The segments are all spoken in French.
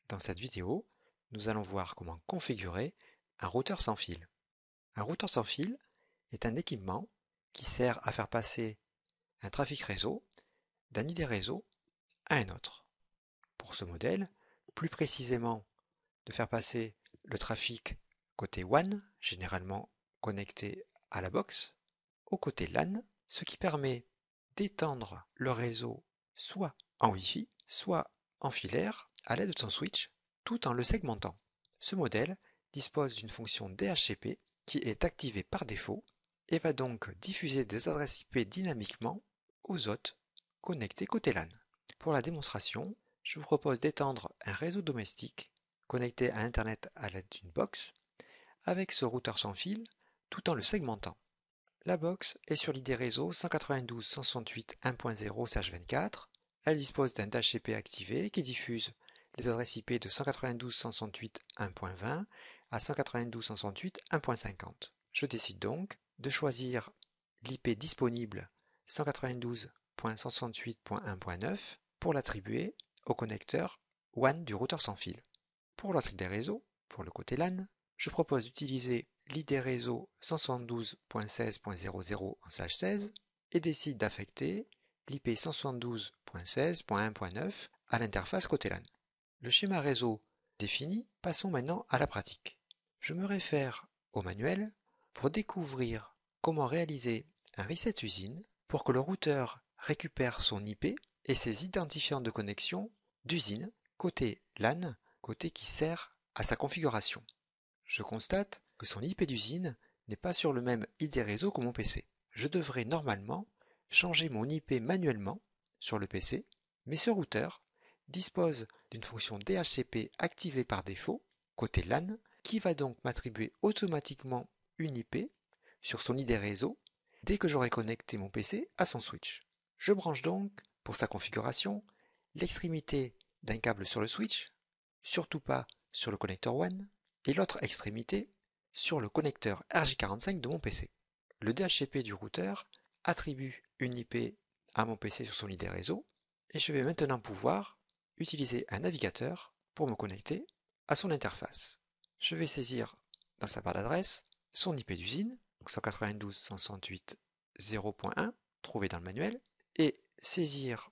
Dans cette vidéo, nous allons voir comment configurer un routeur sans fil. Un routeur sans fil est un équipement qui sert à faire passer un trafic réseau d'un idée réseau à un autre. Pour ce modèle, plus précisément de faire passer le trafic côté WAN, généralement connecté à la box, au côté LAN, ce qui permet d'étendre le réseau soit en Wi-Fi, soit en filaire à l'aide de son switch, tout en le segmentant. Ce modèle dispose d'une fonction DHCP qui est activée par défaut et va donc diffuser des adresses IP dynamiquement aux hôtes connectés côté LAN. Pour la démonstration, je vous propose d'étendre un réseau domestique connecté à Internet à l'aide d'une box avec ce routeur sans fil tout en le segmentant. La box est sur l'ID réseau 192.168.1.0/24. Elle dispose d'un DHCP activé qui diffuse les adresses IP de 192.168.1.20 à 192.168.1.50. Je décide donc de choisir l'IP disponible 192.168.1.9 pour l'attribuer au connecteur WAN du routeur sans fil. Pour l'autre ID réseau, pour le côté LAN, je propose d'utiliser l'ID réseau 172.16.00/16 et décide d'affecter l'IP 172.16.1.9 à l'interface côté LAN. Le schéma réseau défini, passons maintenant à la pratique. Je me réfère au manuel pour découvrir comment réaliser un reset usine pour que le routeur récupère son IP et ses identifiants de connexion d'usine côté LAN, côté qui sert à sa configuration. Je constate que son IP d'usine n'est pas sur le même ID réseau que mon PC. Je devrais normalement changer mon IP manuellement sur le PC, mais ce routeur dispose d'une fonction DHCP activée par défaut, côté LAN, qui va donc m'attribuer automatiquement une IP sur son ID réseau dès que j'aurai connecté mon PC à son switch. Je branche donc, pour sa configuration, l'extrémité d'un câble sur le switch, surtout pas sur le connecteur WAN, et l'autre extrémité sur le connecteur RJ45 de mon PC. Le DHCP du routeur attribue une IP à mon PC sur son ID réseau et je vais maintenant pouvoir utiliser un navigateur pour me connecter à son interface. Je vais saisir dans sa barre d'adresse son IP d'usine, 192.168.0.1, trouvé dans le manuel, et saisir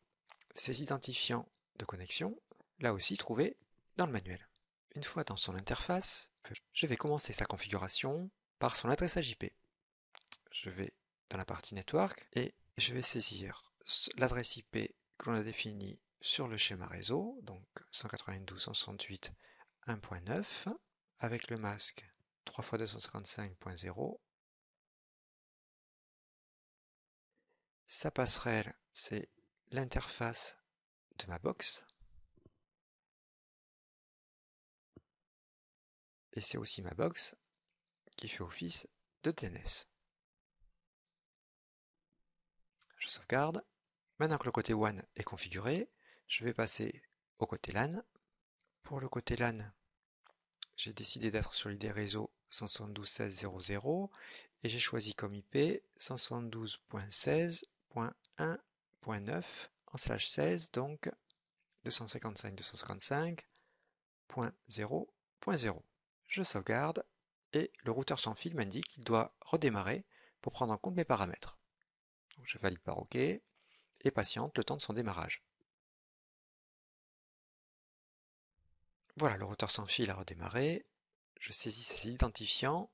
ses identifiants de connexion, là aussi trouvé dans le manuel. Une fois dans son interface, je vais commencer sa configuration par son adressage IP. Je vais dans la partie network et je vais saisir l'adresse IP que l'on a définie sur le schéma réseau, donc 192.168.1.9 avec le masque 3x255.0. Sa passerelle, c'est l'interface de ma box. Et c'est aussi ma box qui fait office de DNS. Je sauvegarde. Maintenant que le côté WAN est configuré, je vais passer au côté LAN. Pour le côté LAN, j'ai décidé d'être sur l'ID réseau 172.16.00 et j'ai choisi comme IP 172.16.1.9 en /16, donc 255.255.0.0. Je sauvegarde et le routeur sans fil m'indique qu'il doit redémarrer pour prendre en compte mes paramètres. Donc je valide par OK et patiente le temps de son démarrage. Voilà, le routeur sans fil a redémarré. Je saisis ses identifiants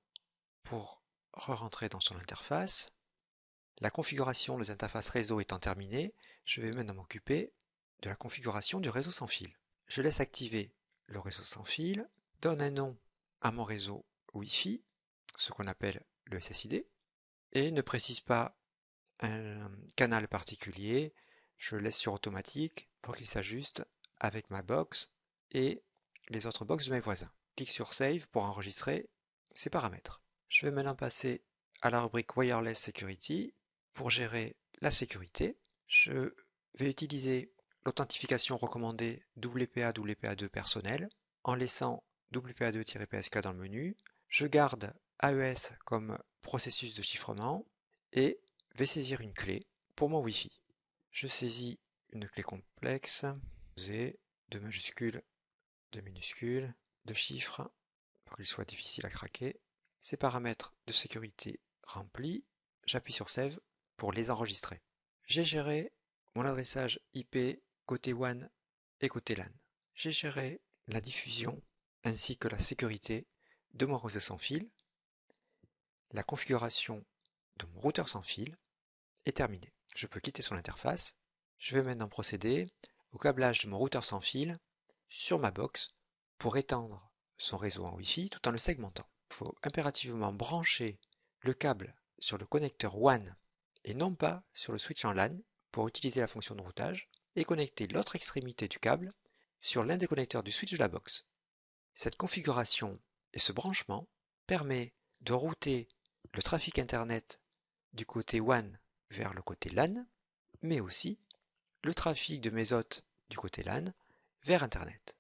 pour re-rentrer dans son interface. La configuration des interfaces réseau étant terminée, je vais maintenant m'occuper de la configuration du réseau sans fil. Je laisse activer le réseau sans fil, donne un nom à mon réseau Wi-Fi, ce qu'on appelle le SSID, et ne précise pas un canal particulier, je le laisse sur automatique pour qu'il s'ajuste avec ma box et les autres box de mes voisins. Clique sur Save pour enregistrer ces paramètres. Je vais maintenant passer à la rubrique Wireless Security pour gérer la sécurité. Je vais utiliser l'authentification recommandée WPA2 personnel en laissant WPA2-PSK dans le menu. Je garde AES comme processus de chiffrement et vais saisir une clé pour mon Wi-Fi. Je saisis une clé complexe, 2 majuscules 2 minuscules, 2 chiffres, pour qu'il soit difficile à craquer. Ces paramètres de sécurité remplis, j'appuie sur Save pour les enregistrer. J'ai géré mon adressage IP côté WAN et côté LAN. J'ai géré la diffusion ainsi que la sécurité de mon réseau sans fil. La configuration de mon routeur sans fil est terminée. Je peux quitter son interface. Je vais maintenant procéder au câblage de mon routeur sans fil sur ma box pour étendre son réseau en Wi-Fi tout en le segmentant. Il faut impérativement brancher le câble sur le connecteur WAN et non pas sur le switch en LAN pour utiliser la fonction de routage et connecter l'autre extrémité du câble sur l'un des connecteurs du switch de la box. Cette configuration et ce branchement permet de router le trafic Internet du côté WAN vers le côté LAN, mais aussi le trafic de mes hôtes du côté LAN vers Internet.